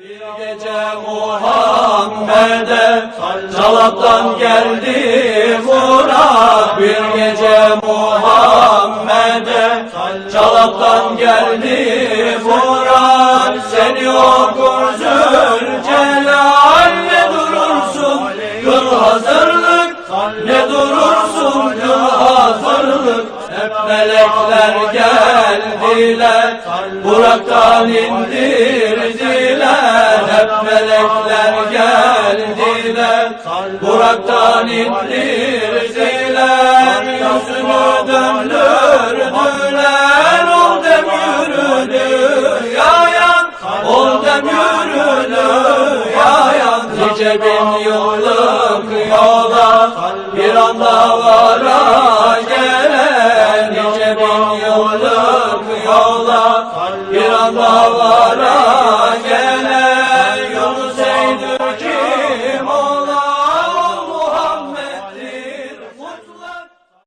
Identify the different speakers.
Speaker 1: Bir gece Muhammed'e Çalap'tan geldi Murat. Bir gece Muhammed'e Çalap'tan geldi Murat. Seni okur Zülcelal, ne durursun kıl hazırlık, ne durursun kıl hazırlık. Hep melekler geldiler, Burak'tan indirdiler. Hep melekler geldiler, Burak'tan indirdiler. Yüzünü döndürdüler, ol dem yürüdü yayan, ol dem yürüdü yayan. Nice bin yıllık yola bir anda var